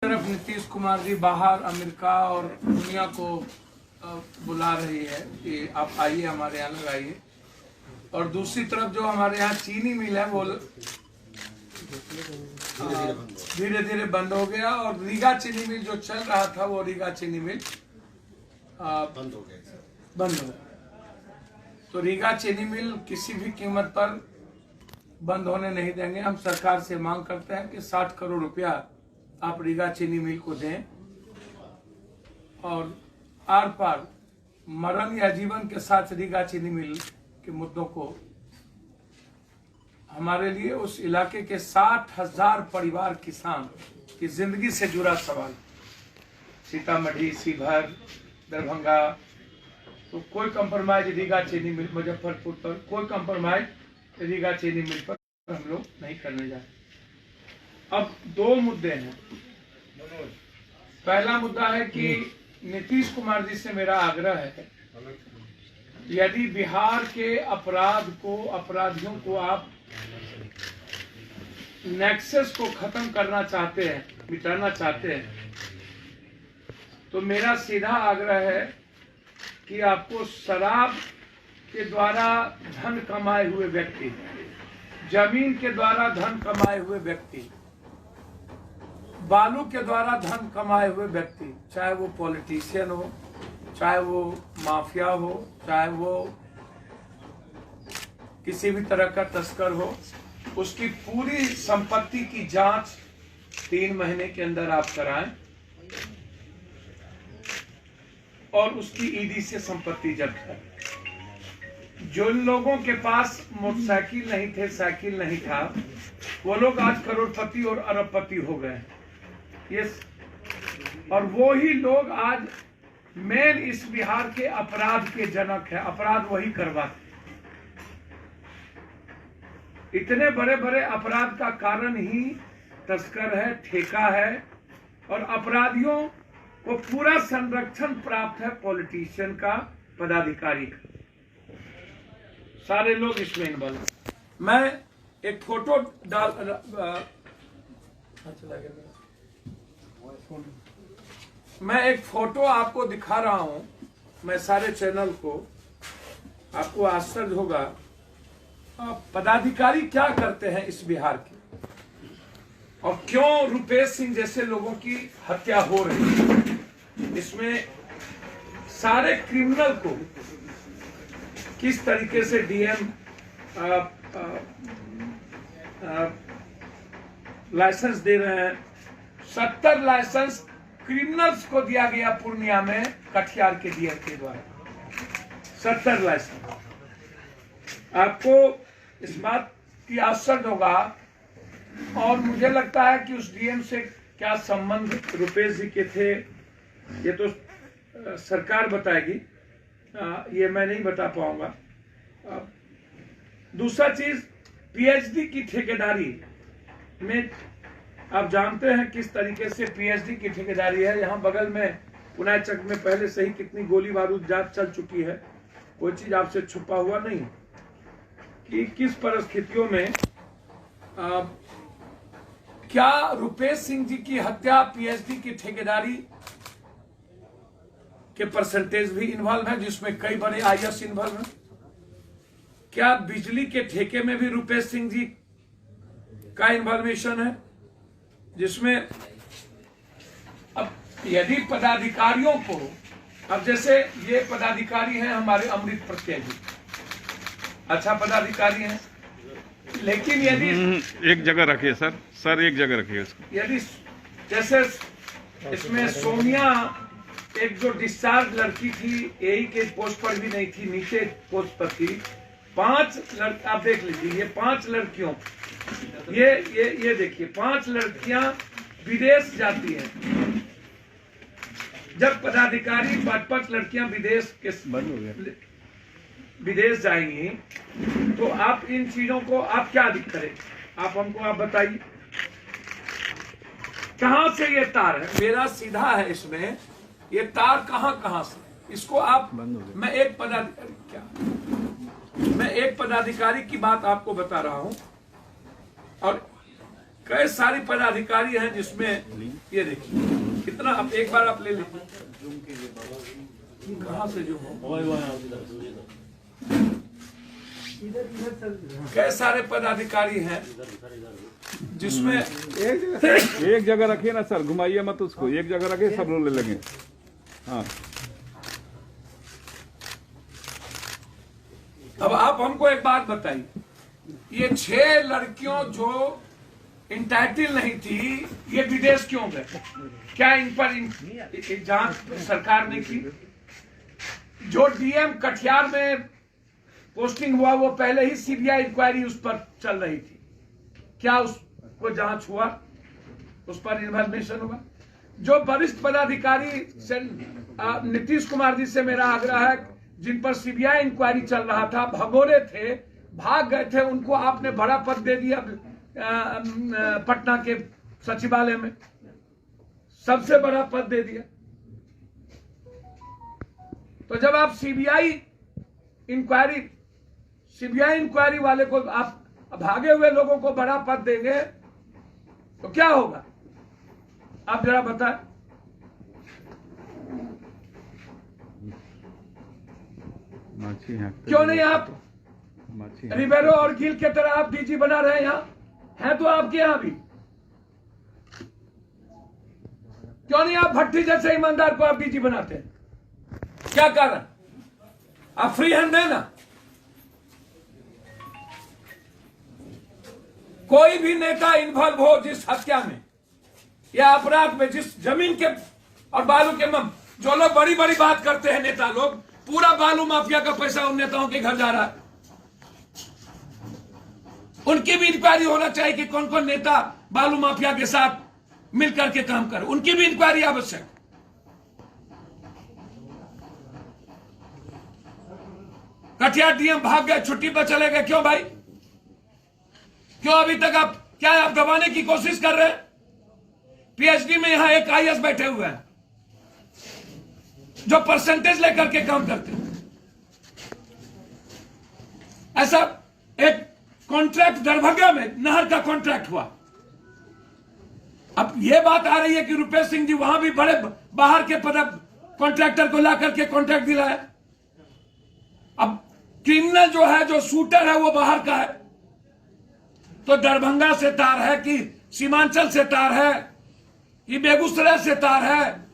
तरफ नीतीश कुमार जी बाहर अमेरिका और दुनिया को बुला रही है कि आप आइए हमारे यहाँ लगाइए, और दूसरी तरफ जो हमारे यहाँ चीनी मिल है वो धीरे धीरे बंद हो गया, और रीगा चीनी मिल जो चल रहा था वो रीगा चीनी मिल बंद हो गया। तो रीगा चीनी मिल किसी भी कीमत पर बंद होने नहीं देंगे। हम सरकार से मांग करते हैं कि 60 करोड़ रुपया आप रीगा चीनी मिल को दें, और आर पार मरण या जीवन के साथ रीगा चीनी मिल के मुद्दों को हमारे लिए उस इलाके के 60,000 परिवार किसान की जिंदगी से जुड़ा सवाल, सीतामढ़ी, शिवहर, दरभंगा, तो कोई कंप्रोमाइज रीगा चीनी मिल, मुजफ्फरपुर पर कोई कंप्रोमाइज रीगा चीनी मिल पर हम लोग नहीं करने जा रहे। अब दो मुद्दे हैं। पहला मुद्दा है कि नीतीश कुमार जी से मेरा आग्रह है, यदि बिहार के अपराधियों को आप नेक्सस को खत्म करना चाहते हैं, मिटाना चाहते हैं, तो मेरा सीधा आग्रह है कि आपको शराब के द्वारा धन कमाए हुए व्यक्ति, जमीन के द्वारा धन कमाए हुए व्यक्ति, बालू के द्वारा धन कमाए हुए व्यक्ति, चाहे वो पॉलिटिशियन हो, चाहे वो माफिया हो, चाहे वो किसी भी तरह का तस्कर हो, उसकी पूरी संपत्ति की जांच 3 महीने के अंदर आप कराएं और उसकी ईडी से संपत्ति जब्त करें। जो लोगों के पास मोटरसाइकिल नहीं थे, साइकिल नहीं था, वो लोग आज करोड़पति और अरबपति हो गए। ये और वो ही लोग आज मेन इस बिहार के अपराध के जनक है। अपराध वही करवाते। इतने बड़े बड़े अपराध का कारण ही तस्कर है, ठेका है, और अपराधियों को पूरा संरक्षण प्राप्त है पॉलिटिशियन का, पदाधिकारी का। सारे लोग इसमें इन्वॉल्व हैं। मैं एक फोटो मैं एक फोटो आपको दिखा रहा हूं, मैं सारे चैनल को, आपको आश्चर्य होगा पदाधिकारी क्या करते हैं इस बिहार के, और क्यों रुपेश सिंह जैसे लोगों की हत्या हो रही है। इसमें सारे क्रिमिनल को किस तरीके से डीएम लाइसेंस दे रहे हैं। 70 लाइसेंस क्रिमिनल्स को दिया गया पूर्णिया में कटिहार के डीएम के द्वारा। 70 लाइसेंस। आपको इस बात की आश्चर्य होगा, और मुझे लगता है कि उस डीएम से क्या संबंध रुपेश जी के थे, ये तो सरकार बताएगी, ये मैं नहीं बता पाऊंगा। दूसरा चीज, पीएचडी की ठेकेदारी में आप जानते हैं किस तरीके से पीएचडी की ठेकेदारी है। यहाँ बगल में पुनाचक में पहले से ही कितनी गोली बारूद जांच चल चुकी है, कोई चीज आपसे छुपा हुआ नहीं कि किस परिस्थितियों में क्या रुपेश सिंह जी की हत्या पीएचडी की ठेकेदारी के परसेंटेज भी इन्वॉल्व है, जिसमें कई बड़े आईएएस इन्वॉल्व हैं। क्या बिजली के ठेके में भी रुपेश सिंह जी का इन्वॉल्वेशन है, जिसमें अब यदि पदाधिकारियों को, अब जैसे ये पदाधिकारी हैं हमारे अमृत प्रत्यय जी, अच्छा पदाधिकारी हैं, लेकिन यदि एक जगह रखिए सर एक जगह रखिए इसको। यदि जैसे इसमें सोनिया एक जो डिस्चार्ज लड़की थी, एई के पोस्ट पर भी नहीं थी, नीचे पोस्ट पर थी। 5 लड़की आप देख लीजिए, ये 5 लड़कियों, ये देखिए 5 लड़कियां विदेश जाती हैं। जब पदाधिकारी 5 लड़कियां विदेश जाएंगी, तो आप इन चीजों को आप क्या करें, आप हमको आप बताइए कहां से ये तार है। मेरा सीधा है इसमें, ये तार कहां से, इसको आप, मैं एक पदाधिकारी की बात आपको बता रहा हूं, और कई सारी पदाधिकारी हैं जिसमें ये देखिए कितना, आप एक बार आप ले लीजिए कहां से जो हो, कई सारे पदाधिकारी हैं जिसमें एक जगह रखिए ना सर, घुमाइए मत उसको, एक जगह रखिए, सब लोग ले लेंगे। हाँ, अब आप हमको एक बात बताइए, ये 6 लड़कियों जो इंटाइटल नहीं थी, ये विदेश क्यों गए? क्या इन पर जांच सरकार ने की? जो डीएम कटिहार में पोस्टिंग हुआ वो पहले ही सीबीआई इंक्वायरी उस पर चल रही थी, क्या उसको जांच हुआ? उस पर इन्वेस्टिगेशन हुआ? जो वरिष्ठ पदाधिकारी नीतीश कुमार जी से मेरा आग्रह है, जिन पर सीबीआई इंक्वायरी चल रहा था, भगोरे थे, भाग गए थे, उनको आपने बड़ा पद दे दिया पटना के सचिवालय में, सबसे बड़ा पद दे दिया। तो जब आप सीबीआई इंक्वायरी वाले को, आप भागे हुए लोगों को बड़ा पद देंगे तो क्या होगा? आप जरा बताएं। क्यों नहीं आप रिबेरो और गिल के तरह आप डीजी बना रहे हैं? यहाँ है तो आपके यहां भी, क्यों नहीं आप भट्टी जैसे ईमानदार को आप डीजी बनाते हैं? क्या कारण? आप फ्री हैंड है ना? कोई भी नेता इन्वॉल्व हो जिस हत्या में या अपराध में, जिस जमीन के और बालू के जो लोग बड़ी बड़ी बात करते हैं नेता लोग, पूरा बालू माफिया का पैसा उन नेताओं के घर जा रहा है, उनकी भी इंक्वायरी होना चाहिए कि कौन कौन नेता बालू माफिया के साथ मिलकर के काम करे, उनकी भी इंक्वायरी आवश्यक। कटिहार डीएम भाग गए, छुट्टी पर चले गए, क्यों भाई? क्यों अभी तक आप दबाने की कोशिश कर रहे हैं? पीएचडी में यहां एक आईएएस बैठे हुए हैं जो परसेंटेज लेकर के काम करते हैं। ऐसा एक कॉन्ट्रैक्ट दरभंगा में नहर का कॉन्ट्रैक्ट हुआ, अब यह बात आ रही है कि रुपेश सिंह जी वहां भी बड़े बाहर के कॉन्ट्रैक्टर को ला करके कॉन्ट्रैक्ट दिलाया। अब क्रिमिनल जो है, जो शूटर है, वो बाहर का है, तो दरभंगा से तार है कि सीमांचल से तार है कि बेगूसराय से तार है?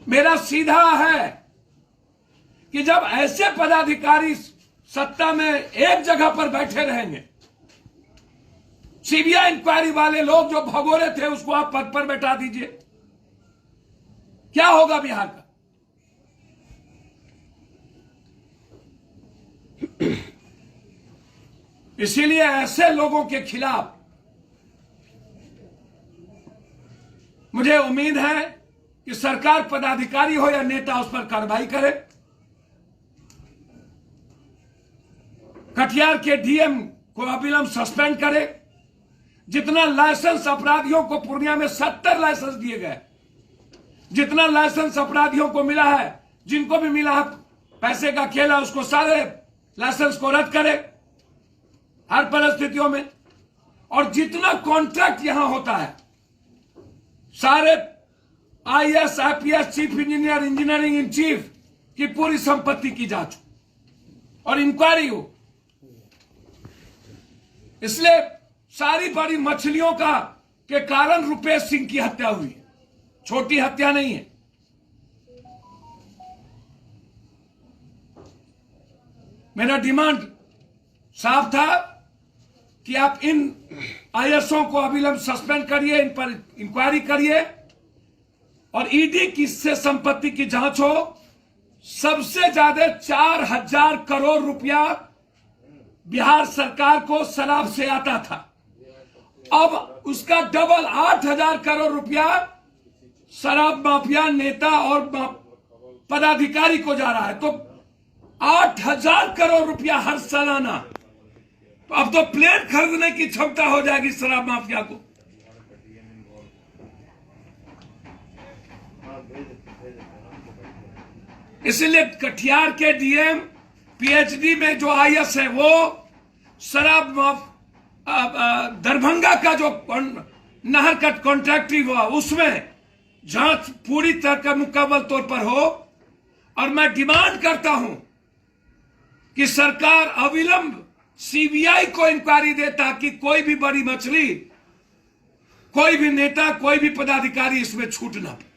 मेरा सीधा है कि जब ऐसे पदाधिकारी सत्ता में एक जगह पर बैठे रहेंगे, सीबीआई इंक्वायरी वाले लोग जो भगोरे थे उसको आप पद पर बैठा दीजिए, क्या होगा बिहार का? इसीलिए ऐसे लोगों के खिलाफ मुझे उम्मीद है कि सरकार, पदाधिकारी हो या नेता, उस पर कार्रवाई करे। कटिहार के डीएम को अविलंब सस्पेंड करे। जितना लाइसेंस अपराधियों को पूर्णिया में 70 लाइसेंस दिए गए, जितना लाइसेंस अपराधियों को मिला है, जिनको भी मिला है पैसे का खेल है, उसको सारे लाइसेंस को रद्द करे हर परिस्थितियों में। और जितना कॉन्ट्रैक्ट यहां होता है, सारे IAS, IPS, chief engineer, engineering in chief की पूरी संपत्ति की जांच और इंक्वायरी हो। इसलिए सारी बड़ी मछलियों के कारण रुपेश सिंह की हत्या हुई, छोटी हत्या नहीं है। मेरा डिमांड साफ था कि आप इन आईएएसओं को अविलंब सस्पेंड करिए, इन पर इंक्वायरी करिए और ईडी की से संपत्ति की जांच हो। सबसे ज्यादा 4000 करोड़ रुपया बिहार सरकार को शराब से आता था, अब उसका डबल 8000 करोड़ रुपया शराब माफिया नेता और पदाधिकारी को जा रहा है। तो 8000 करोड़ रुपया हर सालाना, तो अब तो प्लेन खरीदने की क्षमता हो जाएगी शराब माफिया को। इसलिए कटिहार के डीएम, पीएचडी में जो आईएएस है वो, शराब दरभंगा का जो नहर का कॉन्ट्रैक्टरी हुआ उसमें जांच पूरी तरह का मुकम्मल तौर पर हो। और मैं डिमांड करता हूं कि सरकार अविलंब सीबीआई को इंक्वायरी दे ताकि कोई भी बड़ी मछली, कोई भी नेता, कोई भी पदाधिकारी इसमें छूट ना पाए।